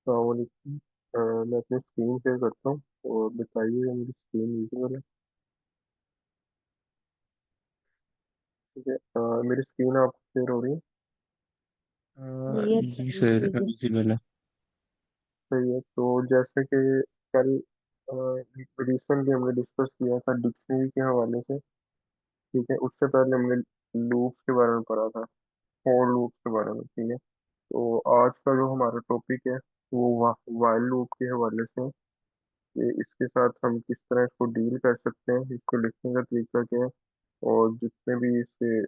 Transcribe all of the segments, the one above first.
सलामकुम। मैं अपनी स्क्रीन शेयर करता हूँ और बताइए मेरी स्क्रीन विजिबल है। ठीक है। मेरी स्क्रीन आपको शेयर हो रही है। यस जी सर, सर, विजिबल। विजिबल है। सही है। तो जैसे कि कल रिसेंटली हमने डिस्कस किया था डिक्शनरी के हवाले से। ठीक है, उससे पहले हमने लूप के बारे में पढ़ा था, फॉर लूप के बारे में। ठीक है। तो आज का जो हमारा टॉपिक है वो वाइल लूप के हवाले से है कि इसके साथ हम किस तरह इसको डील कर सकते हैं, इसको लिखने का तरीका क्या है, और जितने भी इसके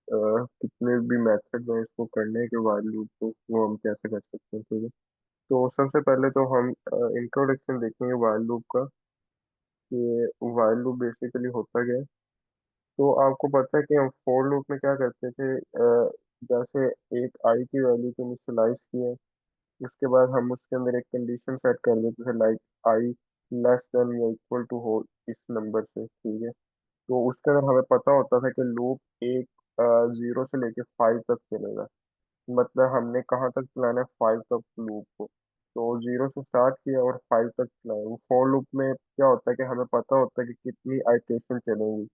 कितने भी मेथड हैं इसको करने के वाइल लूप को, वो हम कैसे कर सकते हैं। ठीक है। तो सबसे पहले तो हम इंट्रोडक्शन देखेंगे वाइल लूप का, कि वाइल लूप बेसिकली होता क्या है। तो आपको पता है कि हम फोर लूप में क्या करते थे। जैसे एक आई की वैल्यू को इनिशियलाइज किया, उसके बाद हम उसके अंदर एक कंडीशन सेट कर देते थे, लाइक आई लेस देन या इक्वल टू हो इस नंबर से। ठीक है। तो उसके अंदर हमें पता होता था कि लूप एक 0 से लेके 5 तक चलेगा। मतलब हमने कहाँ तक चलाना है, 5 तक लूप को। तो 0 से स्टार्ट किया और 5 तक चलाया। वो फॉर लूप में क्या होता है कि हमें पता होता है कि कितनी आइटरेशन चलेंगी।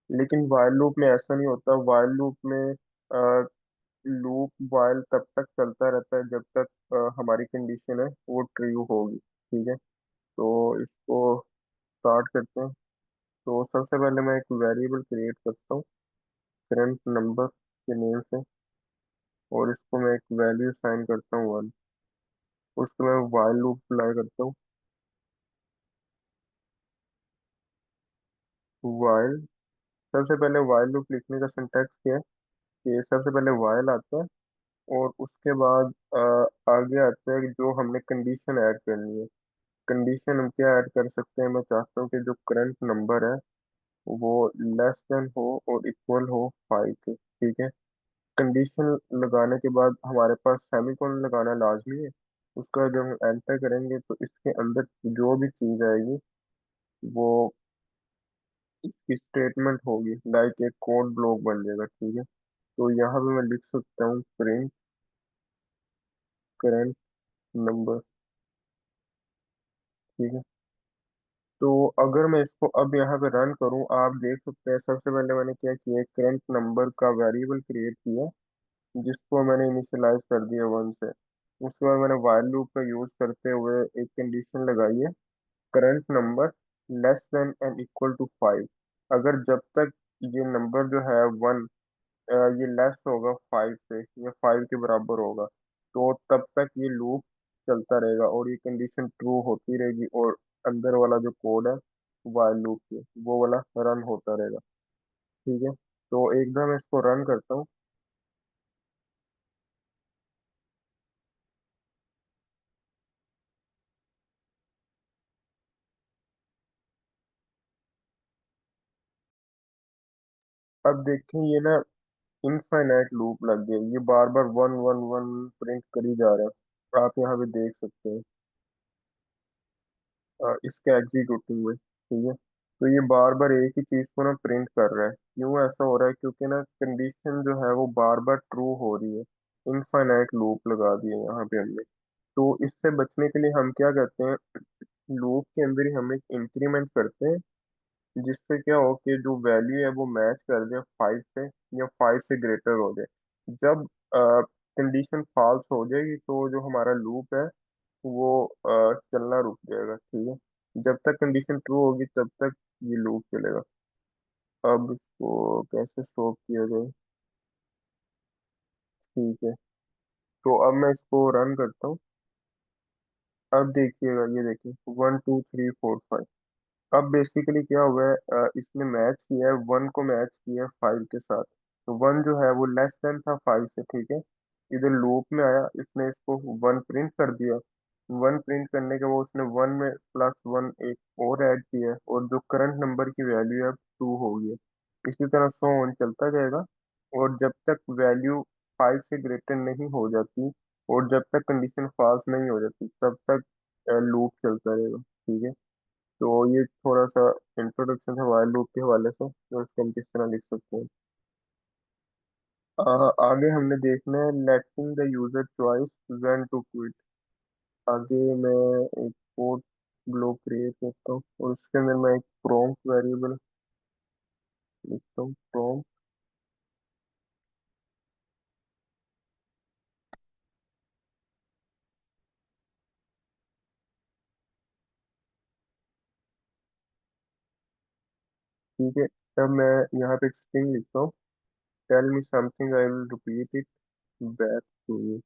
लेकिन वाइल लूप में ऐसा नहीं होता। वाइल लूप में लूप वाइल तब तक चलता रहता है जब तक हमारी कंडीशन है वो ट्रू होगी। ठीक है। तो इसको स्टार्ट करते हैं। तो सबसे पहले मैं एक वेरिएबल क्रिएट करता हूँ करंट नंबर के नेम से, और इसको मैं एक वैल्यू साइन करता हूँ 1। उसको मैं वाइल लूप अप्लाई करता हूँ। वाइल, सबसे पहले वाइल लूप लिखने का सिंटैक्स क्या है कि सबसे पहले वाइल आता है, और उसके बाद आगे आता है कि जो हमने कंडीशन ऐड करनी है। कंडीशन हम क्या ऐड कर सकते हैं, मैं चाहता हूँ कि जो करंट नंबर है वो लेस देन हो और इक्वल हो 5 के। ठीक है। कंडीशन लगाने के बाद हमारे पास सेमीकोलन लगाना लाजमी है। उसका जब हम एंटर करेंगे तो इसके अंदर जो भी चीज आएगी वो इसकी स्टेटमेंट होगी, लाइक एक कोड ब्लॉक बन जाएगा। ठीक है। तो यहाँ पे मैं लिख सकता हूँ प्रिंट करंट नंबर। ठीक है। तो अगर मैं इसको अब यहाँ पे रन करूँ, आप देख सकते हैं सबसे पहले मैंने क्या किया, करंट नंबर का वेरिएबल क्रिएट किया जिसको मैंने इनिशियलाइज कर दिया 1 से। उसके बाद मैंने while लूप का यूज करते हुए एक कंडीशन लगाई है, current number less than and equal to 5। अगर जब तक ये नंबर जो है 1, ये लेस होगा 5 से या 5 के बराबर होगा, तो तब तक ये लूप चलता रहेगा और ये कंडीशन ट्रू होती रहेगी, और अंदर वाला जो कोड है while लूप के, वो वाला रन होता रहेगा। ठीक है। तो एकदम मैं इसको रन करता हूँ। अब देखें ये ना इनफाइनाइट लूप लग गया, ये बार बार 1 1 1 प्रिंट करी जा रहा है। आप यहाँ पे देख सकते हैं इसके एग्जीक्यूटिंग में। ठीक है। तो ये बार बार एक ही चीज को ना प्रिंट कर रहा है। क्यों ऐसा हो रहा है, क्योंकि ना कंडीशन जो है वो बार बार ट्रू हो रही है। इनफाइनाइट लूप लगा दिए यहाँ पे हमने। तो इससे बचने के लिए हम क्या करते हैं, लूप के अंदर ही हम एक इंक्रीमेंट करते हैं, जिससे क्या हो कि जो वैल्यू है वो मैच कर दे 5 से या 5 से ग्रेटर हो जाए। जब कंडीशन फॉल्स हो जाएगी तो जो हमारा लूप है वो चलना रुक जाएगा। ठीक है। जब तक कंडीशन ट्रू होगी तब तक ये लूप चलेगा। अब इसको कैसे स्टॉप किया जाए। ठीक है। तो अब मैं इसको रन करता हूँ। अब देखिएगा, ये देखिए 1 2 3 4 5। अब बेसिकली क्या हुआ है, इसने मैच किया है 1 को, मैच किया है 5 के साथ। तो 1 जो है वो लेस देन था 5 से। ठीक है। इधर लूप में आया, इसने इसको 1 प्रिंट कर दिया। 1 प्रिंट करने के बाद उसने 1 में +1 एक और ऐड किया, और जो करंट नंबर की वैल्यू है 2 हो गई है। इसी तरह सो ऑन चलता जाएगा, और जब तक वैल्यू 5 से ग्रेटर नहीं हो जाती और जब तक कंडीशन फॉल्स नहीं हो जाती तब तक लूप चलता रहेगा। ठीक है। तो ये थोड़ा सा इंट्रोडक्शन है while लूप के हवाले से, तो इसको हम किस तरह लिख सकते हैं। आगे हमने देखना है letting the user choice when to quit. आगे मैं एक कोड ब्लॉक क्रिएट करता हूँ और उसके अंदर मैं एक प्रॉम्प्ट वेरिएबल लिखता हूँ, प्रॉम्प्ट। ठीक है, तब मैं यहाँ पे एक स्ट्रिंग लिखता हूँ, tell me something I will repeat it back to you.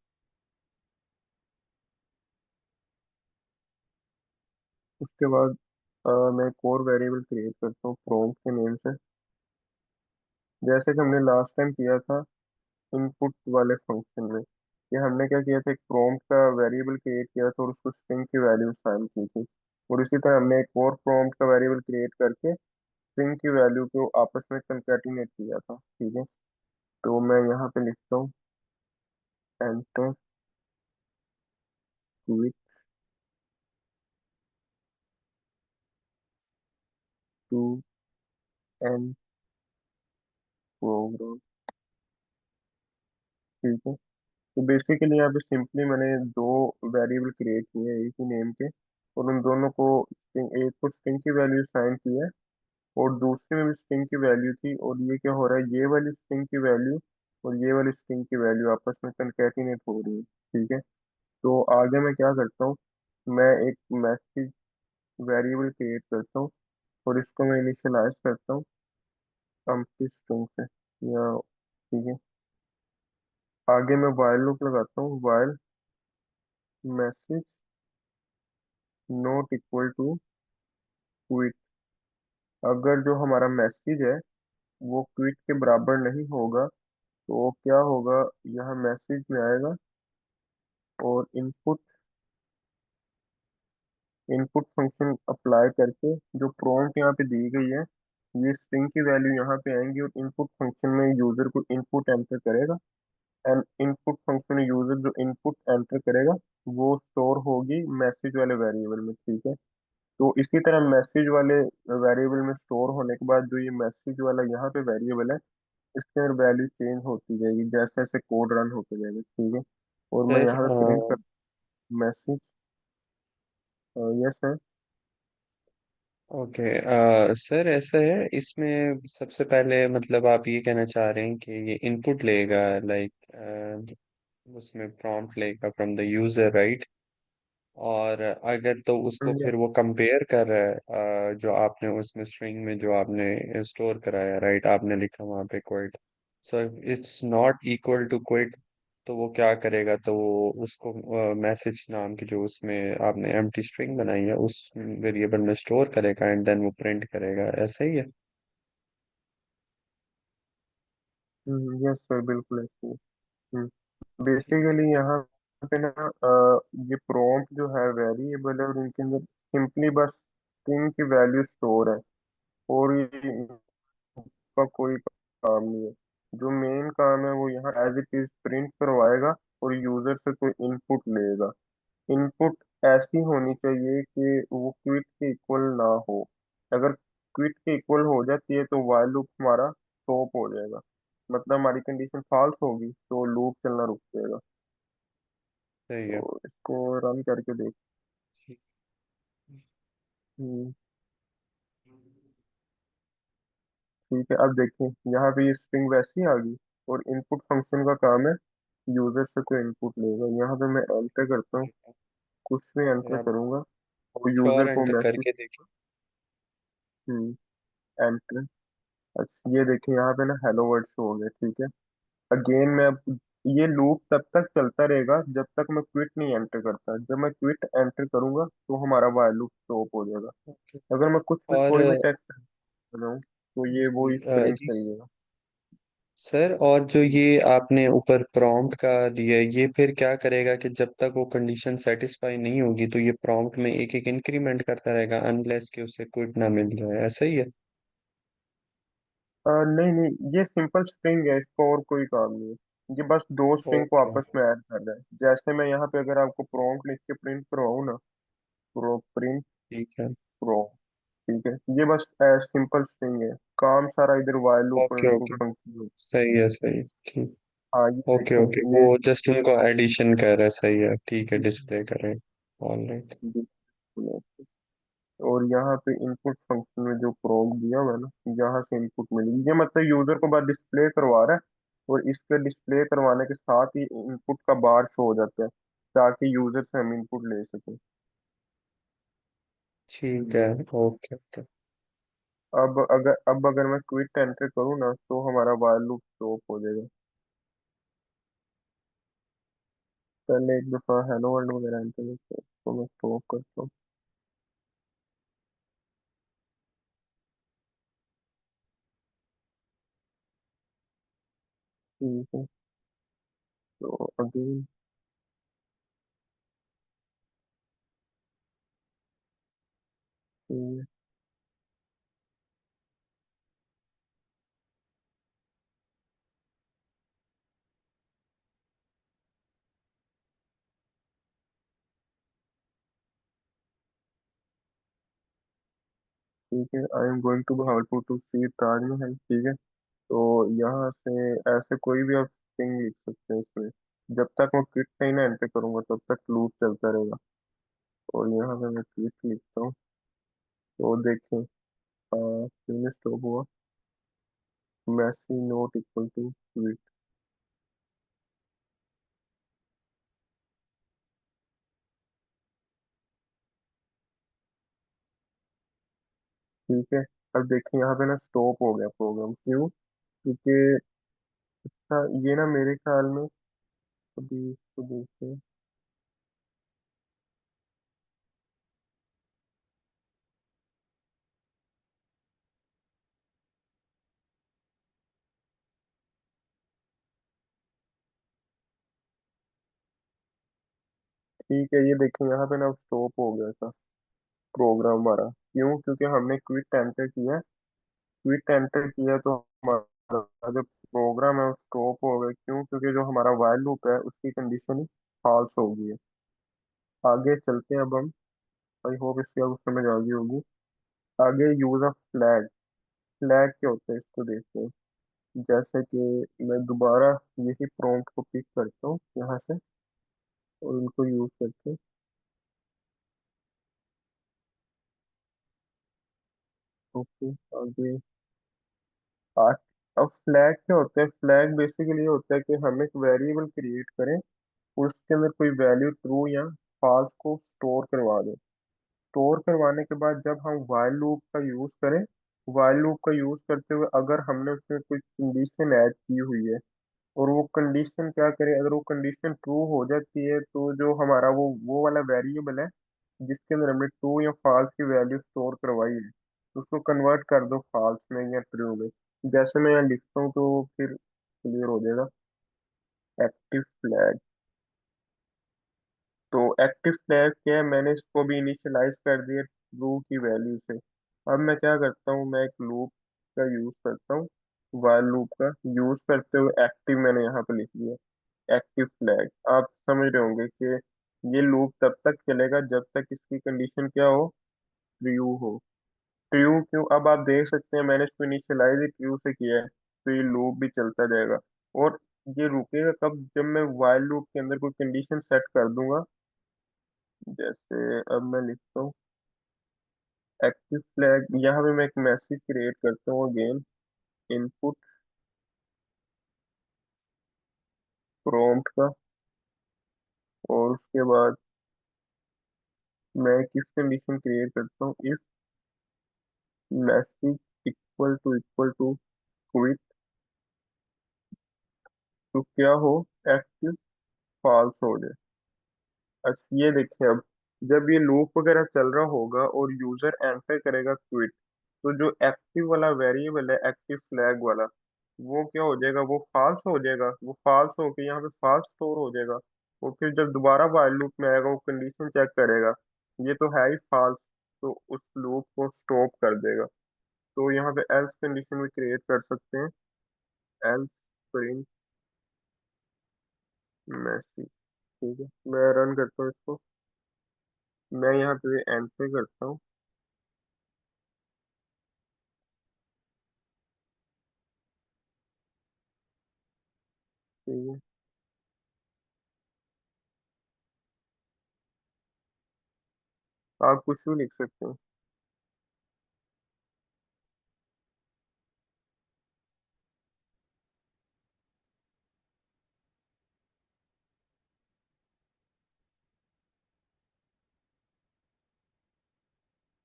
उसके बाद मैं एक और वेरिएबल क्रिएट करता हूँ प्रॉम्प्ट के नेम से, जैसे कि हमने लास्ट टाइम किया था इनपुट वाले फंक्शन में, कि हमने क्या किया था, एक प्रॉम्प्ट का वेरिएबल क्रिएट किया था और उसको स्ट्रिंग की वैल्यू असाइन की थी। और इसी तरह हमने एक और प्रॉम्प्ट का वेरिएबल क्रिएट करके स्ट्रिंग की वैल्यू को आपस में कंकैटिनेट किया था। ठीक है, तो मैं यहाँ पे लिखता हूँ enter quick to an program. ठीक है, तो बेसिकली यहाँ पे सिंपली मैंने दो वेरिएबल क्रिएट किए हैं एक ही नेम के, और उन दोनों को एक को स्ट्रिंग की वैल्यू असाइन की है और दूसरे में भी स्ट्रिंग की वैल्यू थी। और ये क्या हो रहा है, ये वाली स्ट्रिंग की वैल्यू और ये वाली स्ट्रिंग की वैल्यू आपस में कंकैटिनेट हो रही है। ठीक है, तो आगे मैं क्या करता हूँ, मैं एक मैसेज वेरिएबल क्रिएट करता हूँ और इसको मैं इनिशियलाइज करता हूँ एम्प्टी स्ट्रिंग से, या ठीक है, आगे मैं वाइल लूप लगाता हूँ, while message not equal to quit. अगर जो हमारा मैसेज है वो क्विट के बराबर नहीं होगा तो क्या होगा, यहाँ मैसेज में आएगा और इनपुट इनपुट फंक्शन अप्लाई करके जो प्रॉम्प्ट यहाँ पे दी गई है, ये स्ट्रिंग की वैल्यू यहाँ पे आएंगी और इनपुट फंक्शन में यूजर को इनपुट एंटर करेगा, एंड इनपुट फंक्शन में यूजर जो इनपुट एंटर करेगा वो स्टोर होगी मैसेज वाले वेरिएबल में। ठीक है, तो इसी तरह मैसेज वाले वेरिएबल में स्टोर होने के बाद जो ये मैसेज वाला यहाँ पे वेरिएबल है, इसके अंदर वैल्यू चेंज होती जाएगी जैसे जैसे कोड रन होते जाएगा। ठीक है, और मैं सर यहाँ पे प्रिंट कर मैसेज, यस है। ओके सर ऐसा है इसमें सबसे पहले मतलब आप ये कहना चाह रहे हैं कि ये इनपुट लेगा लाइक उसमें प्रॉम्प्ट लेगा फ्रॉम द यूजर राइट। और अगर तो उसको yes, फिर वो कंपेयर कर रहा है जो आपने उसमें स्ट्रिंग में जो आपने स्टोर कराया राइट आपने लिखा वहाँ पे quit. So it's not equal to quit. तो वो क्या करेगा तो वो उसको मैसेज नाम की जो उसमें आपने एम्प्टी स्ट्रिंग बनाई है उस वेरिएबल में स्टोर करेगा एंड देन वो प्रिंट करेगा ऐसा ही है। यस सर, बिल्कुल ऐसे ही। ठीक है। बेसिकली यहाँ पे ना ये प्रॉम्प्ट जो है वेरिएबल है और इनके अंदर सिंपली बस स्ट्रिंग की वैल्यू स्टोर है, और ये इनका कोई काम नहीं है। जो मेन काम है वो यहाँ एज इट इज प्रिंट करवाएगा और यूजर से कोई इनपुट लेगा। इनपुट ऐसी होनी चाहिए कि वो क्विट के इक्वल ना हो। अगर क्विट के इक्वल हो जाती है तो while लूप हमारा स्टॉप हो जाएगा, मतलब हमारी कंडीशन फॉल्स होगी तो लूप चलना रुक जाएगा। सही है। तो इसको रन करके देख। ठीक। हम्म, ठीक है, अब देखिए यहाँ पे ये स्ट्रिंग वैसी आ गई और इनपुट फंक्शन का काम है यूजर से कोई इनपुट लेगा। यहाँ पे मैं एंटर करता हूँ, कुछ भी फिर एंटर आप करूंगा और कुछ यूजर और को एंटर मैसेज। करके देखिए। एंटर। अच्छा ये देखिए यहाँ पे ना हेलो वर्ड शो हो गया। ठीक है, अगेन मैं अब ये लूप तब तक चलता रहेगा जब तक मैं क्विट नहीं एंटर करता। जब मैं क्विट एंटर करूंगा तो हमारा वाइल लूप स्टॉप हो जाएगा। ओके। अगर मैं कुछ भी और कोई भी टेक्स्ट कर रहा हूँ तो ये वो ही प्रिंट जी करिएगा। सर और जो ये आपने ऊपर प्रॉम्प्ट का दिया है ये फिर क्या करेगा कि जब तक वो कंडीशन सेटिस्फाई नहीं होगी तो ये प्रॉम्प्ट में एक एक इंक्रीमेंट करता रहेगा अनलेस कि उसे क्विट ना मिल जाए ऐसा ही है। नहीं नहीं, ये सिंपल स्ट्रिंग है, इसका और कोई काम नहीं है। ये बस दो स्ट्रिंग को ओके। आपस में ऐड कर रहा है। जैसे मैं यहाँ पे अगर आपको प्रॉम्प्ट लिख के प्रिंट करवाऊँ ना, प्रिंट ठीक है। प्रॉम्प्ट, ठीक है, ये बस सिंपल स्ट्रिंग है। काम सारा इधर वाइल लूप और ओके इनपुट ओके। फंक्शन। सही है सही है, ठीक। हाँ ये ओके देखें, ओके वो ये जस्ट उनको एडिशन कर रहा है सही है ठीक है डिस्प्ले करें। ऑलराइट। और यहाँ पे इनपुट फंक्शन में जो प्रोग दिया हुआ है ना, यहाँ से इनपुट मिलेगी। ये मतलब यूजर को बाद डिस्प्ले करवा रहा है, और इसके डिस्प्ले करवाने के साथ ही इनपुट का बार शो हो जाता है, ताकि यूजर से हम इनपुट ले सकें। ठीक है। Okay okay. अब अगर मैं क्विट एंटर करूँ ना, तो हमारा वाइल लूप स्टॉप हो जाएगा। पहले एक दफा हेलो वर्ल्ड वगैरह एंटर करते हैं, तो मैं स्टॉप करता हूँ। ठीक है, तो अगेन। ठीक है, I am going to Bahawalpur to see Taj Mahal. ठीक है, तो यहाँ से ऐसे कोई भी आप स्ट्रिंग लिख सकते हैं इसमें। जब तक मैं क्विट नहीं ना एंटर करूंगा, तब तक लूप चलता रहेगा। और यहाँ पे मैं क्विट लिखता हूँ, तो देखें फिनिश स्टॉप हुआ, message not equal to quit. ठीक है, अब देखिए यहाँ पे ना स्टॉप हो गया प्रोग्राम। क्यों? क्योंकि ये ना मेरे ख्याल में, अभी इसको देखते। ठीक है, ये देखिए यहाँ पे ना स्टॉप हो गया था प्रोग्राम हमारा। क्यों? क्योंकि हमने क्विट एंटर किया। क्विट एंटर किया तो हमारा जो प्रोग्राम है वो स्टॉप हो गया। क्यों? क्योंकि जो हमारा while लूप है उसकी कंडीशन फॉल्स हो गई है। आगे चलते हैं अब हम। आई होप इसकी अब समझ आ गई होगी। आगे यूज ऑफ फ्लैग। फ्लैग क्या होता है इसको देखते हैं। जैसे कि मैं दोबारा यही प्रॉम्प्ट को पिक करता हूँ यहाँ से, और इनको यूज करते हैं। ओके, आगे। आज अब फ्लैग क्या होता है? फ्लैग बेसिकली होता है कि हम एक वेरिएबल क्रिएट करें, उसके अंदर कोई वैल्यू ट्रू या फॉल्स को स्टोर करवा दें। स्टोर करवाने के बाद जब हम while लूप का यूज करें, while लूप का यूज करते हुए अगर हमने उसमें कोई कंडीशन ऐड की हुई है, और वो कंडीशन क्या करे, अगर वो कंडीशन ट्रू हो जाती है, तो जो हमारा वो वाला वेरिएबल है जिसके अंदर हमने ट्रू या फॉल्स की वैल्यू स्टोर करवाई है, उसको कन्वर्ट कर दो फॉल्स में या ट्रू में। जैसे मैं यहाँ लिखता हूँ, तो फिर क्लियर हो जाएगा। Active flag. तो एक्टिव फ्लैग क्या है, मैंने इसको भी इनिशियलाइज कर दिया ट्रू की वैल्यू से। अब मैं क्या करता हूँ, मैं एक लूप का यूज करता हूँ। while लूप का यूज करते हुए एक्टिव मैंने यहाँ पे लिख दिया। Active flag. आप समझ रहे होंगे कि ये लूप तब तक चलेगा जब तक इसकी कंडीशन क्या हो, ट्रू हो। ट्रू क्यों? अब आप देख सकते हैं मैंने इसको इनिशियलाइज ही ट्रू से किया है, तो ये लूप भी चलता जाएगा। और ये रुकेगा कब? जब मैं while लूप के अंदर कोई कंडीशन सेट कर दूंगा। जैसे अब मैं लिखता हूँ एक्टिव फ्लैग। यहाँ पे मैं एक मैसेज क्रिएट करता हूँ अगेन, इनपुट प्रॉम्प्ट का। और उसके बाद मैं किस कंडीशन क्रिएट करता हूँ, if message equal to quit, तो क्या हो, एक्टिव फॉल्स हो जाए। अच्छा, ये देखिए अब, जब ये लूप वगैरह चल रहा होगा और यूजर एंटर करेगा क्विट, तो जो एक्टिव वाला वेरिएबल है, एक्टिव फ्लैग वाला, वो क्या हो जाएगा, वो फॉल्स हो जाएगा। वो फॉल्स होके यहाँ पे फॉल्स स्टोर हो जाएगा। और फिर जब दोबारा while लूप में आएगा, वो कंडीशन चेक करेगा, ये तो है ही फॉल्स, तो उस लूप को स्टॉप कर देगा। तो यहाँ पे एल्स कंडीशन भी क्रिएट कर सकते हैं। Else print message. ठीक है, मैं रन करता हूँ इसको। मैं यहाँ पे एंटर करता हूँ। ठीक है, आप कुछ भी लिख सकते हैं।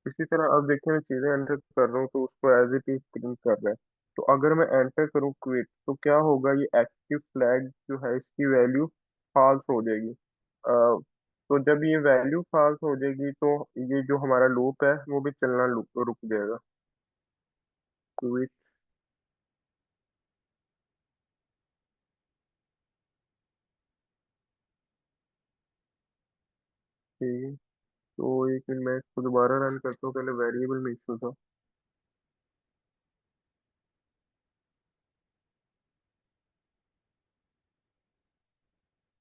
इसी तरह अब देखिए मैं चीजें एंटर कर रहा हूँ तो उसको एज इट इज प्रिंट कर रहा है। तो अगर मैं एंटर करूँ क्विट तो क्या होगा, ये एक्टिव फ्लैग जो है इसकी वैल्यू फॉल्स हो जाएगी। तो जब ये वैल्यू फॉल्स हो जाएगी तो ये जो हमारा लूप है वो भी चलना रुक रुक जाएगा। क्विट। ठीक है। तो एक मिनट मैं इसको दोबारा रन करता हूँ, पहले वेरिएबल में इशू था।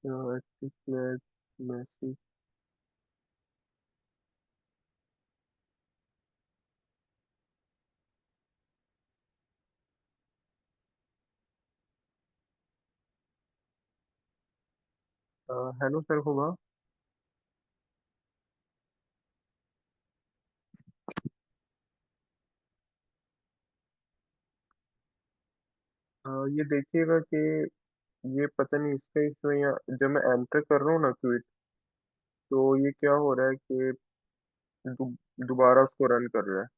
Active flag message. Hello sir होगा। ये देखिएगा कि ये पता नहीं इसका इसमें या जब मैं एंटर कर रहा हूँ ना क्विट, तो ये क्या हो रहा है कि दु- दोबारा उसको रन कर रहा है।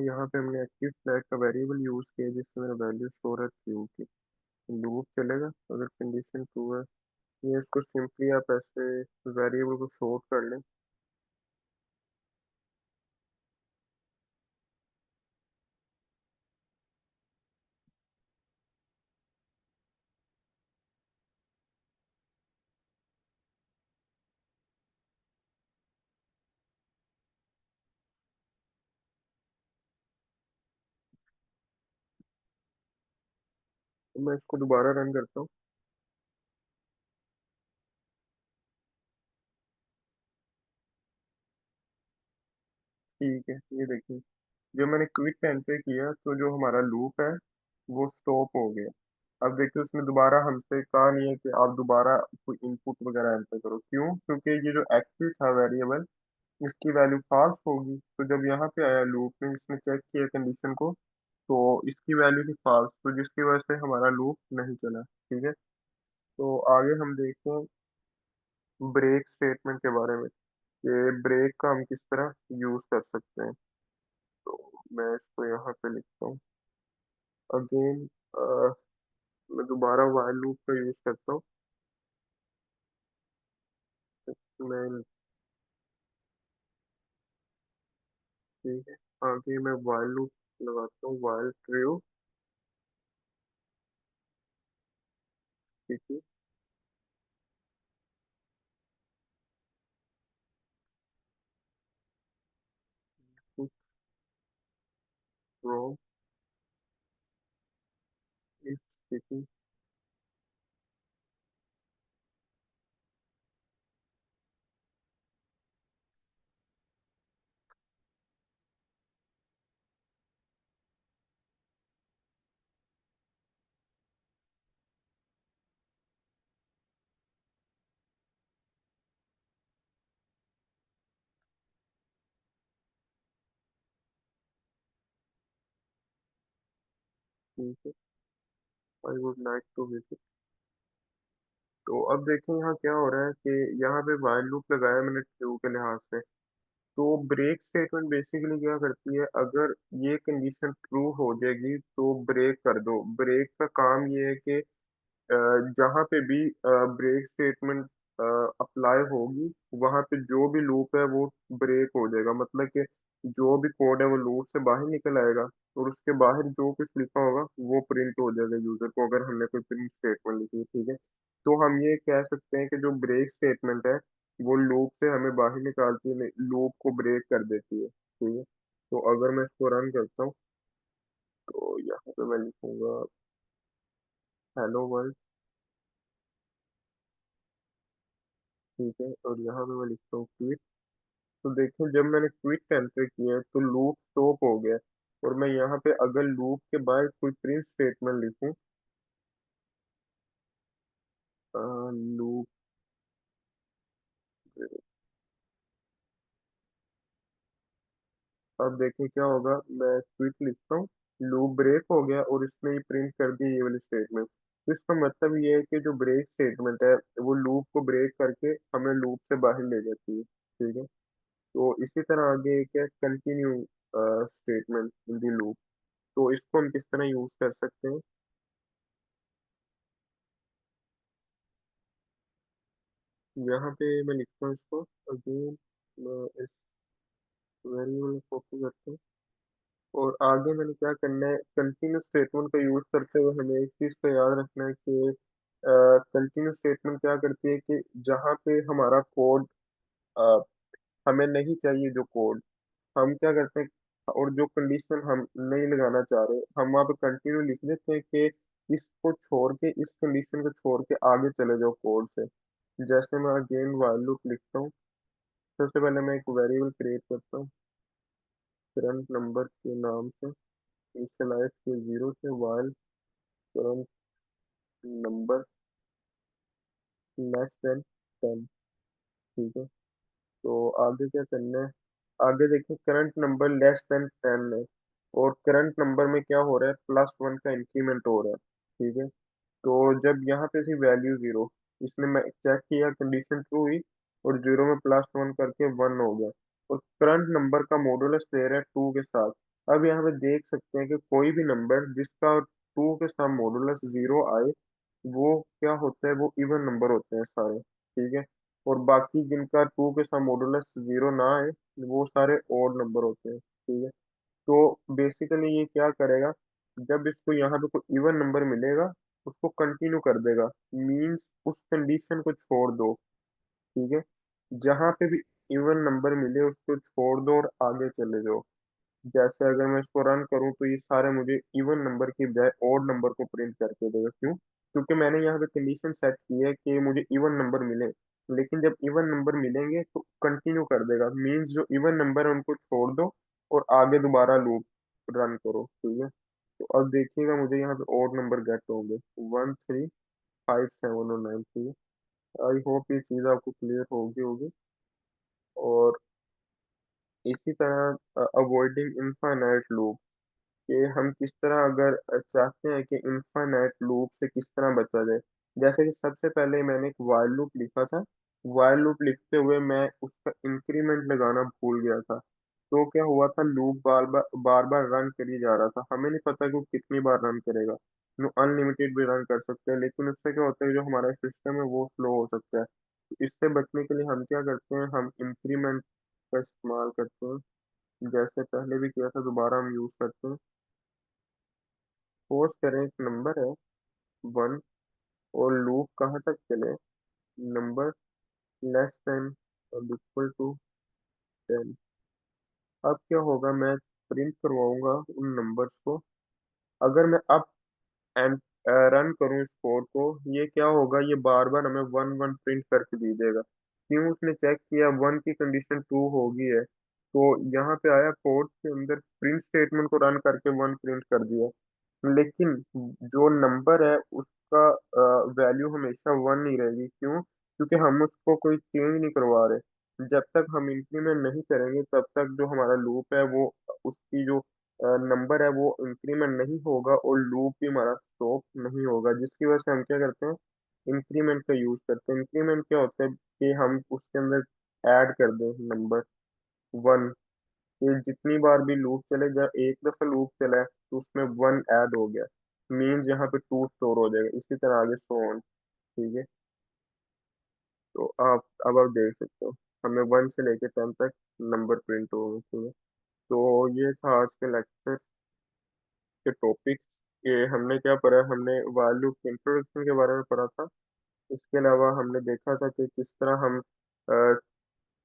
यहाँ पे हमने एक्टिव फ्लैग का वेरिएबल यूज किया जिससे मेरा वैल्यू स्टोर है ट्रू की। लूप चलेगा अगर कंडीशन ट्रू है। ये इसको सिंपली आप ऐसे वेरिएबल को शॉर्ट कर लें। तो मैं इसको दोबारा रन करता हूँ। ठीक है, ये देखिए जो मैंने क्विक पे एंटर किया तो जो हमारा लूप है वो स्टॉप हो गया। अब देखिए उसमें दोबारा हमसे कहा नहीं है कि आप दोबारा कोई इनपुट वगैरह एंटर करो, क्यों? क्योंकि ये जो एक्टिव था वेरिएबल इसकी वैल्यू फाल्स होगी। तो जब यहाँ पे आया लूप में इसने चेक किया कंडीशन को, तो इसकी वैल्यू थी फाल्स, तो जिसकी वजह से हमारा लूप नहीं चला। ठीक है। तो आगे हम देखते हैं ब्रेक स्टेटमेंट के बारे में कि ब्रेक का हम किस तरह यूज कर सकते हैं। तो मैं इसको यहाँ पे लिखता हूँ अगेन। मैं दोबारा while लूप का यूज करता हूँ। मैं ठीक है, आगे मैं while लूप लगाता हूँ while ट्रू। ठीक है। From if. ठीक है। ठीक है। I would like to visit. तो अब देखें यहाँ क्या हो रहा है कि यहाँ पे while लूप लगाया मैंने ट्रू के लिहाज से। तो ब्रेक स्टेटमेंट बेसिकली क्या करती है, अगर ये कंडीशन ट्रू हो जाएगी तो ब्रेक कर दो। ब्रेक का काम ये है कि जहाँ पे भी ब्रेक स्टेटमेंट अप्लाई होगी वहाँ पे जो भी लूप है वो ब्रेक हो जाएगा। मतलब कि जो भी कोड है वो लूप से बाहर निकल आएगा और उसके बाहर जो कुछ लिखा होगा वो प्रिंट हो जाएगा यूजर को, अगर हमने कोई प्रिंट स्टेटमेंट लिखी है। ठीक है। तो हम ये कह सकते हैं कि जो ब्रेक स्टेटमेंट है वो लूप से हमें बाहर निकालती है, लूप को ब्रेक कर देती है। ठीक है। तो अगर मैं इसको रन करता हूँ तो यहाँ पे मैं लिखूंगा हेलो वर्ल्ड। ठीक है। और यहाँ पे मैं लिखता हूँ क्विट। तो देखिए जब मैंने क्विट एंटर किया तो लूप स्टॉप हो गया। और मैं यहाँ पे अगर लूप के बाद कोई प्रिंट स्टेटमेंट लिखूं, लूप, अब देखिए क्या होगा। मैं क्विट लिखता हूँ, लूप ब्रेक हो गया और इसने ही प्रिंट कर दी ये वाली स्टेटमेंट। तो इसका मतलब ये है कि जो ब्रेक स्टेटमेंट है वो लूप को ब्रेक करके हमें लूप से बाहर ले जाती है, ठीक है। तो इसी तरह आगे एक है continue statement in the loop. तो इसको हम किस तरह यूज कर सकते हैं, यहाँ पे मैं लिखता हूँ इसको अगेन, इस वेरिएबल कॉपी करते हैं। और आगे मैंने क्या करना है, कंटिन्यू स्टेटमेंट का यूज करते हुए हमें एक चीज का याद रखना है कि कंटिन्यू स्टेटमेंट क्या करती है कि जहाँ पे हमारा कोड हमें नहीं चाहिए जो कोड, हम क्या करते हैं, और जो कंडीशन हम नहीं लगाना चाह रहे हम वहाँ पे कंटिन्यू लिख देते हैं कि इसको छोड़ के, इस कंडीशन को छोड़ के आगे चले जाओ कोड से। जैसे मैं अगेन व्हाइल लूप लिखता हूँ। सबसे पहले मैं एक वेरिएबल क्रिएट करता हूँ करंट नंबर के नाम से, इनिशियलाइज के 0 से, while current number less then 10, ठीक है। तो आगे क्या करना है, आगे देखिए करंट नंबर लेस देन 10 है, और करंट नंबर में क्या हो रहा है, +1 का इंक्रीमेंट हो रहा है, ठीक है। तो जब यहाँ पे थी वैल्यू 0, इसने मैं चेक किया, कंडीशन ट्रू हुई, और 0 में +1 करके 1 हो गया। और करंट नंबर का मॉडुलस दे रहा है 2 के साथ। अब यहाँ पे देख सकते हैं कि कोई भी नंबर जिसका 2 के साथ मॉडुलस 0 आए, वो क्या होता है, वो इवन नंबर होते हैं सारे, ठीक है। और बाकी जिनका 2 के साथ मॉडुलस 0 ना आए, वो सारे ओड नंबर होते हैं, ठीक है। तो बेसिकली ये क्या करेगा, जब इसको यहाँ पे कोई इवन नंबर मिलेगा उसको कंटिन्यू कर देगा, मींस उस कंडीशन को छोड़ दो, ठीक है। जहाँ पे भी इवन नंबर मिले उसको छोड़ दो और आगे चले जाओ। जैसे अगर मैं इसको रन करूँ तो ये सारे मुझे इवन नंबर की बजाय ओड नंबर को प्रिंट करके देगा, क्यों, क्योंकि मैंने यहाँ पे कंडीशन सेट की है कि मुझे इवन नंबर मिले। लेकिन जब इवन नंबर मिलेंगे तो कंटिन्यू कर देगा, मीन्स जो इवन नंबर है उनको छोड़ दो और आगे दोबारा लूप रन करो, ठीक है। तो अब देखिएगा मुझे यहाँ पे ओड नंबर गेट होंगे, 1 3 5 7 और 9, ठीक है। आई होप ये चीज़ आपको क्लियर होगी होगी। और इसी तरह अवॉइडिंग इनफाइनाइट लूप, कि हम किस तरह अगर चाहते हैं कि इनफाइनाइट लूप से किस तरह बचा जाए। जैसे कि सबसे पहले मैंने एक while लूप लिखा था, while लूप लिखते हुए मैं उसका इंक्रीमेंट लगाना भूल गया था। तो क्या हुआ था, लूप बार बार रन कर ही जा रहा था, हमें नहीं पता कि वो कितनी बार रन करेगा। वो अनलिमिटेड भी रन कर सकते हैं, लेकिन उससे क्या होता है, जो हमारा सिस्टम है वो स्लो हो सकता है। तो इससे बचने के लिए हम क्या करते हैं, हम इंक्रीमेंट का इस्तेमाल करते हैं, जैसे पहले भी किया था दोबारा हम यूज करते हैं। सपोज करें एक नंबर है 1, और लूप कहाँ तक चले, नंबर लेस देन और इक्वल टू 10। अब क्या होगा, मैं प्रिंट करवाऊंगा उन नंबर्स को। अगर मैं अब एंड रन करूं इस कोड को, ये क्या होगा, ये बार बार हमें 1 1 प्रिंट करके दे देगा। क्यों, उसने चेक किया 1 की कंडीशन ट्रू हो गई है, तो यहाँ पे आया कोड के अंदर प्रिंट स्टेटमेंट को रन करके 1 प्रिंट कर दिया। लेकिन जो नंबर है उसका वैल्यू हमेशा 1 नहीं रहेगी, क्यों, क्योंकि हम उसको कोई चेंज नहीं करवा रहे। जब तक हम इंक्रीमेंट नहीं करेंगे तब तक जो हमारा लूप है वो, उसकी जो नंबर है वो इंक्रीमेंट नहीं होगा और लूप भी हमारा स्टॉप नहीं होगा। जिसकी वजह से हम क्या करते हैं, इंक्रीमेंट का यूज करते हैं। इंक्रीमेंट क्या होता है कि हम उसके अंदर ऐड कर दें नंबर 1, ये जितनी बार भी लूप चले, जब एक दफा लूप चला है तो उसमें 1 ऐड हो गया, मीन्स यहाँ पे 2 स्टोर हो जाएगा, इसी तरह आगे सो ऑन, ठीक है। तो आप अब आप देख सकते हो हमें 1 से लेके 10 तक नंबर प्रिंट हो गए, ठीक है। तो ये था आज के लेक्चर के टॉपिक, कि हमने क्या पढ़ा, हमने वैल्यू के इंट्रोडक्शन के बारे में पढ़ा था। इसके अलावा हमने देखा था कि किस तरह हम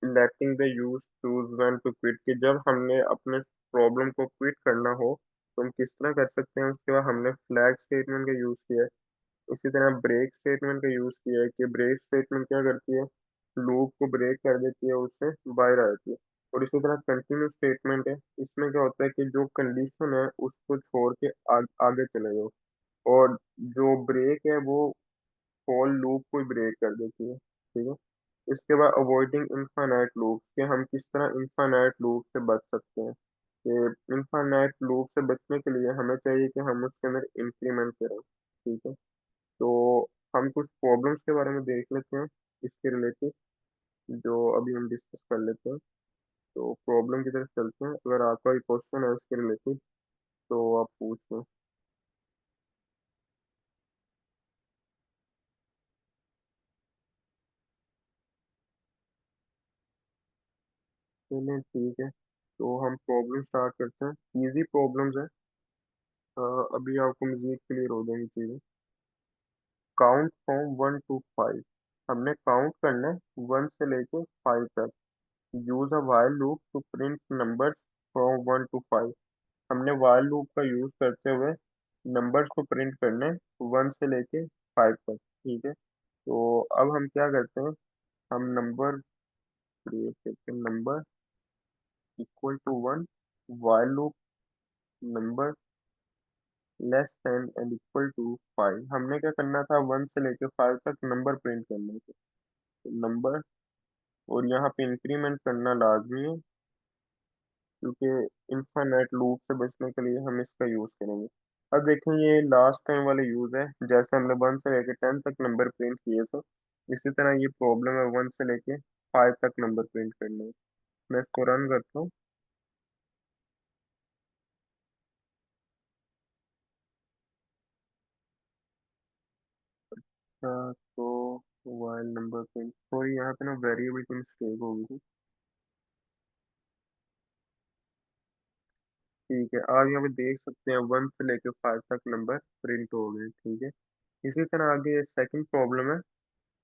letting the use choose when to quit, कि जब हमने अपने प्रॉब्लम को क्विट करना हो तो हम किस तरह कर सकते हैं। उसके बाद हमने फ्लैग स्टेटमेंट का यूज किया है। इसी तरह ब्रेक स्टेटमेंट का यूज किया है, कि ब्रेक स्टेटमेंट क्या करती है, लूप को ब्रेक कर देती है, उससे बाहर आ जाती है। और इसी तरह कंटिन्यूस स्टेटमेंट है, इसमें क्या होता है कि जो कंडीशन है उसको छोड़ के आगे चले जाओ, और जो ब्रेक है वो फॉल लूप को ब्रेक कर देती है, ठीक है। इसके बाद अवॉइडिंग इनफाइनाइट लूप, कि हम किस तरह इनफाइनाइट लूप से बच सकते हैं। कि इनफाइनाइट लूप से बचने के लिए हमें चाहिए कि हम उसके अंदर इंक्रीमेंट करें, ठीक है। तो हम कुछ प्रॉब्लम्स के बारे में देख लेते हैं इसके रिलेटेड, जो अभी हम डिस्कस कर लेते हैं। तो प्रॉब्लम की तरफ चलते हैं, अगर आपका कोई क्वेश्चन है इसके रिलेटेड तो आप पूछें। चलिए ठीक है, तो हम प्रॉब्लम स्टार्ट करते हैं, इजी प्रॉब्लम्स है। अभी आपको मजीद क्लियर हो जाएंगी चीज़ें। काउंट फ्रॉम 1 to 5, हमने काउंट करना है 1 से लेके 5 तक। Use a while loop to print numbers from 1 to 5, हमने while लूप का यूज करते हुए नंबर्स को प्रिंट करने 1 से लेके 5 तक, ठीक है। तो अब हम क्या करते हैं, हम नंबर क्रिएट करते हैं, number equal to 1, while loop, number less than and equal to 5। हमने क्या करना था, 1 से लेके 5 तक नंबर प्रिंट करने थे, तो नंबर, और यहाँ पे इंक्रीमेंट करना लाजमी है, क्योंकि इनफाइनाइट लूप से बचने के लिए हम इसका यूज करेंगे। अब देखें, ये लास्ट टाइम वाले यूज है, जैसे हमने 1 से लेके 10 तक नंबर प्रिंट किए थे, इसी तरह ये प्रॉब्लम है 1 से लेके 5 तक नंबर प्रिंट करने में। मैं इसको रन करता हूँ। तो वाइल नंबर प्रिंट, तो यहाँ पे ना वेरिएबल की मिस्टेक हो गई थी। ठीक है, आप यहाँ पे देख सकते हैं 1 से लेके 5 तक नंबर प्रिंट हो गए, ठीक है। इसी तरह आगे सेकंड प्रॉब्लम है,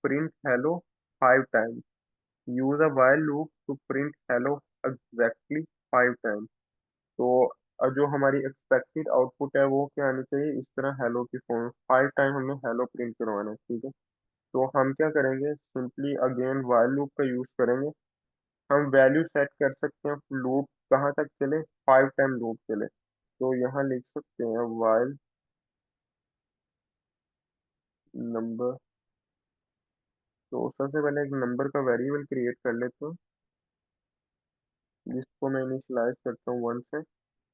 print hello 5 times, use a while loop to print hello exactly 5 times. तो जो हमारी एक्सपेक्टेड आउटपुट है वो क्या आनी चाहिए, इस तरह हेलो की फॉर्म 5 टाइम हमें हेलो प्रिंट करवाना है, ठीक है। तो हम क्या करेंगे, सिंपली अगेन while लूप का यूज करेंगे। हम वैल्यू सेट कर सकते हैं लूप कहाँ तक चले, 5 टाइम लूप चले। तो यहाँ लिख सकते हैं while नंबर, तो सबसे पहले एक नंबर का वेरिएबल क्रिएट कर लेते हैं, जिसको मैं इनिशियलाइज करता हूँ 1 से।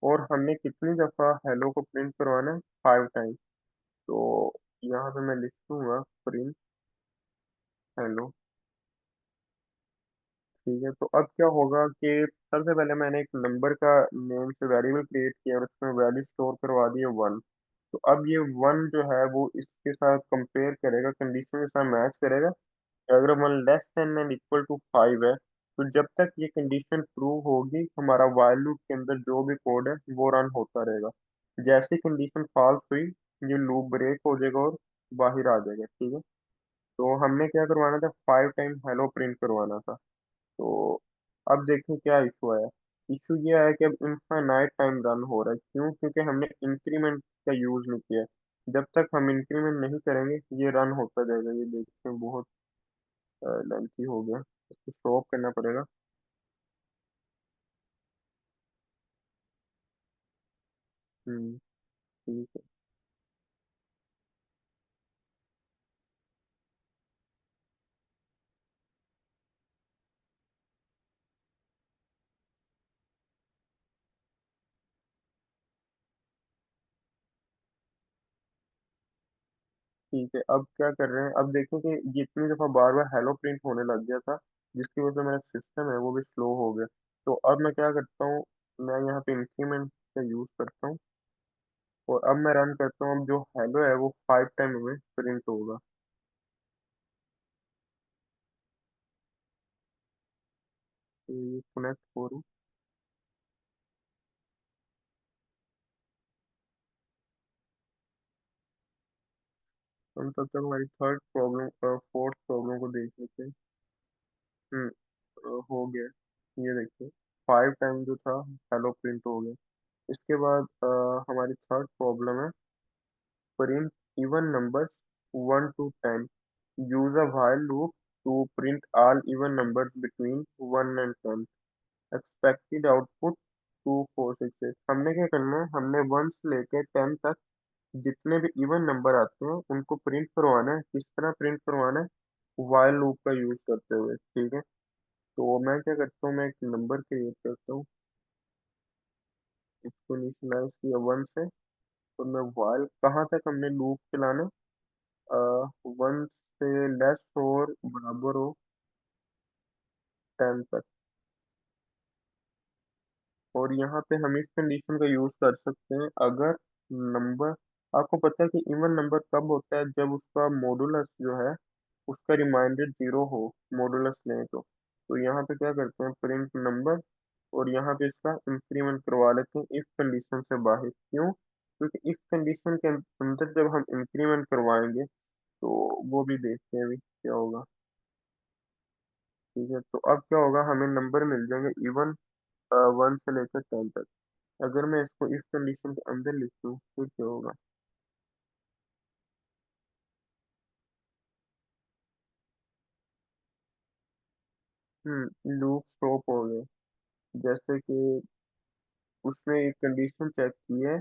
और हमने कितनी दफ़ा हेलो को प्रिंट करवाना है, 5 टाइम। तो यहाँ पे मैं लिख दूंगा प्रिंट हेलो, ठीक है। तो अब क्या होगा कि सबसे पहले मैंने एक नंबर का नेम से वेरिएबल क्रिएट किया और उसमें वैल्यू स्टोर करवा दी है 1। तो अब ये 1 जो है वो इसके साथ कंपेयर करेगा, कंडीशन के साथ मैच करेगा। अगर 1 less than and equal to 5 है, तो जब तक ये कंडीशन ट्रू होगी हमारा while लूप के अंदर जो भी कोड है वो रन होता रहेगा। जैसे कंडीशन फॉल्स हुई, ये लूप ब्रेक हो जाएगा और बाहर आ जाएगा, ठीक है। तो हमने क्या करवाना था, 5 टाइम हेलो प्रिंट करवाना था। तो अब देखो क्या इशू आया। इशू ये आया कि अब इनफाइनाइट टाइम रन हो रहा है, क्यों, क्योंकि हमने इंक्रीमेंट का यूज नहीं किया। जब तक हम इंक्रीमेंट नहीं करेंगे ये रन होता जाएगा। ये देखते हैं बहुत लेंथी हो गया, इसको स्टॉप करना पड़ेगा। ठीक है। ठीक है, अब क्या कर रहे हैं, अब देखो कि जितनी दफ़ा बार बार हेलो प्रिंट होने लग गया था, जिसकी वजह से मेरा सिस्टम है वो भी स्लो हो गया। तो अब मैं क्या करता हूँ, मैं यहाँ पे इंक्रीमेंट का यूज़ करता हूँ, और अब मैं रन करता हूँ। अब जो हेलो है वो 5 टाइम में प्रिंट होगा। तो ये कनेक्ट हो रही, हम तब तक हमारी थर्ड प्रॉब्लम, फोर्थ प्रॉब्लम को देख लेते हैं। हम्म, हो गया। ये देखिए 5 टाइम जो था हेलो प्रिंट हो गया। इसके बाद हमारी थर्ड प्रॉब्लम है, print even numbers 1 to 10, use a while loop to print all even numbers between 1 and 10। Expected output 2468। हमने क्या करना है, हमने वन से लेके 10 तक जितने भी इवन नंबर आते हैं उनको प्रिंट करवाना है। किस तरह प्रिंट करवाना है? वाइल लूप का यूज करते हुए, ठीक है। तो मैं क्या करता हूँ, मैं एक नंबर क्रिएट करता हूँ, इसको इनिशियलाइज किया वन से। तो मैं वाइल कहाँ तक हमने लूप चलाना है, वन से लेस और बराबर हो 10 तक। और यहाँ पे हम इस कंडीशन का यूज कर सकते हैं अगर नंबर, आपको पता है कि इवन नंबर कब होता है, जब उसका मॉडुलस जो है उसका रिमाइंडर जीरो हो, मॉडुलस लें तो यहाँ पे क्या करते हैं, प्रिंट नंबर। और यहाँ पे इसका इंक्रीमेंट करवा लेते हैं इस कंडीशन से बाहर। क्यों? क्योंकि इस कंडीशन के अंदर जब हम इंक्रीमेंट करवाएंगे तो वो भी देखते हैं अभी क्या होगा। ठीक है, तो अब क्या होगा, हमें नंबर मिल जाएंगे इवन वन से लेकर 10 तक। अगर मैं इसको इस कंडीशन के अंदर लिखूं तो क्या होगा। लूप स्टॉप हो गए। जैसे कि उसने एक कंडीशन चेक की है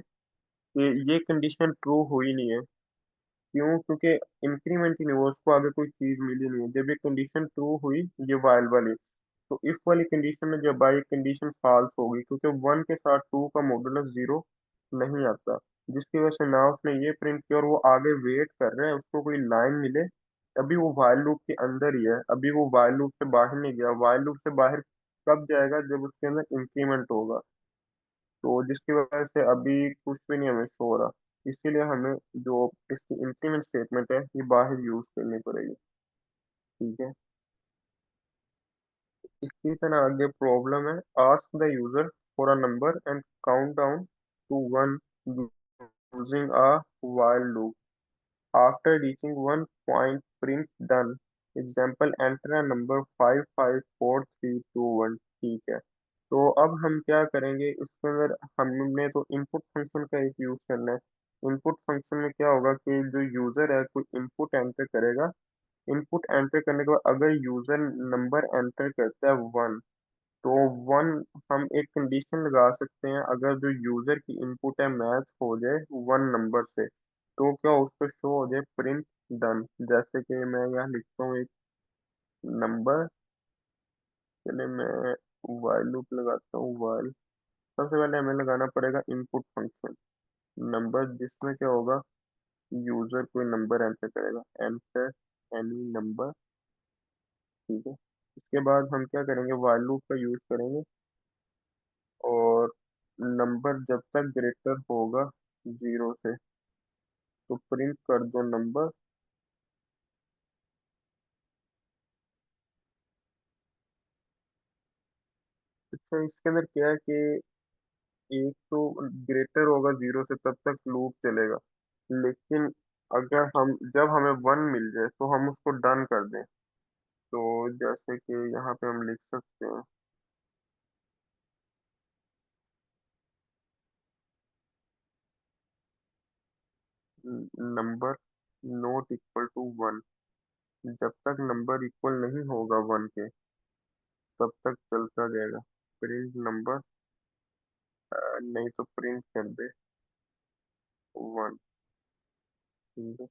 कि ये कंडीशन ट्रू हुई नहीं है। क्यों? क्योंकि इंक्रीमेंट ही नहीं हुआ, उसको आगे कोई चीज मिली नहीं है। जब ये कंडीशन ट्रू हुई, ये वाइल वाली, तो इफ वाली कंडीशन में जब आई कंडीशन फॉल्स होगी, क्योंकि वन के साथ टू का मॉडुलस जीरो नहीं आता। जिसकी वजह से ना उसने ये प्रिंट किया और वो आगे वेट कर रहे हैं उसको कोई लाइन मिले। अभी वो वाइल लूप के अंदर ही है, अभी वो वाइल लूप से बाहर नहीं गया। वाइल लूप से बाहर कब जाएगा? जब उसके अंदर इंक्रीमेंट होगा। तो जिसकी वजह से अभी कुछ भी नहीं हमें शो हो रहा। इसीलिए हमें जो इसकी इंक्रीमेंट स्टेटमेंट है ये बाहर यूज करनी पड़ेगी। ठीक है। इसी तरह आगे प्रॉब्लम है, ask the user for a number and count down to one using a while loop. After reaching one point, print done. Example, enter a number 554321। ठीक है। तो अब हम क्या करेंगे इसके अंदर, हमने तो इनपुट फंक्शन का एक यूज करना है। इनपुट फंक्शन में क्या होगा कि जो यूजर है कोई इनपुट एंटर करेगा। इनपुट एंटर करने के बाद अगर यूजर नंबर एंटर करता है वन, तो वन हम एक कंडीशन लगा सकते हैं, अगर जो यूजर की इनपुट है मैच हो जाए वन नंबर से, तो क्या उसको शो हो जाए प्रिंट डन। जैसे कि मैं यहाँ लिखता हूँ एक नंबर, चले मैं वाइल लूप लगाता हूँ। वाइल, सबसे पहले हमें लगाना पड़ेगा इनपुट फंक्शन नंबर, जिसमें क्या होगा, यूजर कोई नंबर एंटर करेगा, एंटर एनी नंबर। ठीक है। इसके बाद हम क्या करेंगे, वाइल लूप का यूज करेंगे। और नंबर जब तक ग्रेटर होगा जीरो से, तो प्रिंट कर दो नंबर। अच्छा, इसके अंदर क्या है कि एक तो ग्रेटर होगा जीरो से तब तक लूप चलेगा, लेकिन अगर हम जब हमें वन मिल जाए तो हम उसको डन कर दें। तो जैसे कि यहाँ पे हम लिख सकते हैं number not equal to one. जब तक नंबर इक्वल नहीं होगा वन के तब तक चलता जाएगा। प्रिंट नंबर, नहीं तो प्रिंट कर दे वन। ठीक है,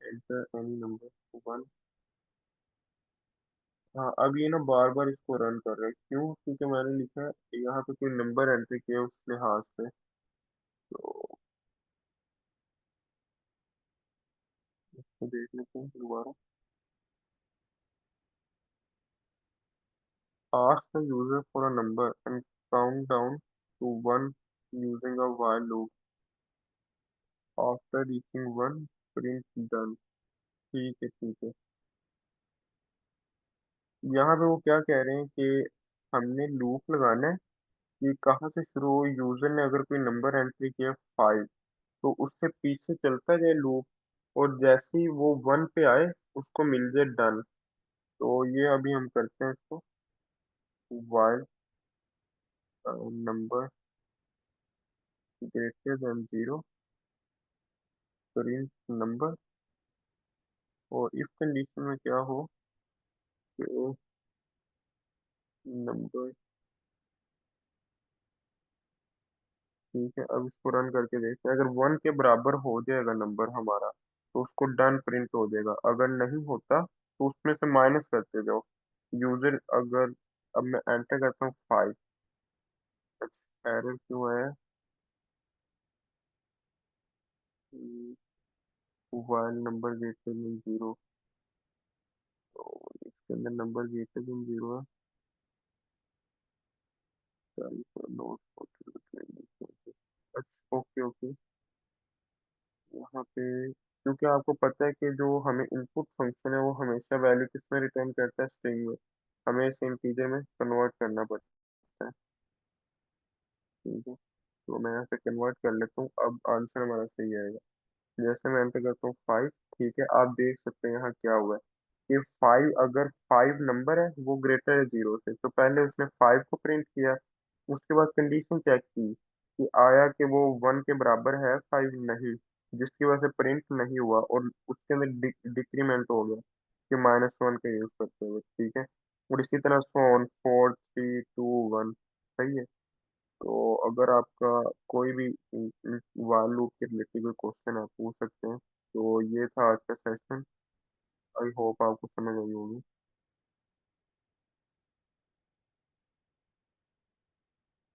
एंटर एनी नंबर वन। हाँ, अब ये ना बार बार इसको रन कर रहा है। क्यों? क्योंकि मैंने लिखा है यहाँ पे कोई नंबर एंटर किया है उसने हाथ से। तो इसको देख लेते हैं दोबारा। Ask the user for a number and count down to one using a while loop. After reaching one, print done. ठीक है, ठीक है। यहाँ पे वो क्या कह रहे हैं कि हमने लूप लगाना है कि कहाँ से शुरू हो। यूजर ने अगर कोई नंबर एंट्री किया फाइव, तो उससे पीछे चलता जाए लूप, और जैसे ही वो वन पे आए उसको मिल जाए डन। तो ये अभी हम करते हैं इसको, while number greater than zero, print number. और इस कंडीशन में क्या हो कि नंबर। ठीक है, अब इसको रन करके देखते हैं। अगर 1 के बराबर हो जाएगा नंबर हमारा तो उसको डन प्रिंट हो जाएगा, अगर नहीं होता तो उसमें से माइनस करते जाओ। यूजर अगर, अब मैं एंटर करता हूँ 5। एरर क्यों है? मोबाइल नंबर गेट पे 0, तो इसके अंदर नंबर गेट पे 0 है। नोट। अच्छा, ओके ओके। यहाँ पे क्योंकि आपको पता है कि जो हमें इनपुट फंक्शन है वो हमेशा वैल्यू किस में रिटर्न करता है, स्ट्रिंग में। हमें इसे इंटीजर में कन्वर्ट करना पड़ता है। ठीक है, तो मैं यहाँ पे कन्वर्ट कर लेता हूँ, अब आंसर हमारा सही आएगा। जैसे मैं एंटर करता हूँ 5। ठीक है, आप देख सकते हैं यहाँ क्या हुआ है कि 5, अगर 5 नंबर है वो ग्रेटर है 0 से, तो पहले उसने 5 को प्रिंट किया। उसके बाद कंडीशन चेक की कि आया कि वो 1 के बराबर है 5, नहीं, जिसकी वजह से प्रिंट नहीं हुआ और उसके अंदर डिक्रीमेंट हो गया कि -1 का यूज करते हुए। ठीक है, और इसी तरह सो ऑन 4 3 2 1। सही है। तो अगर आपका कोई भी while लूप के रिलेटेड कोई क्वेश्चन आप पूछ सकते हैं। तो ये था आज का सेशन। आई होप आपको समझ आई होगी।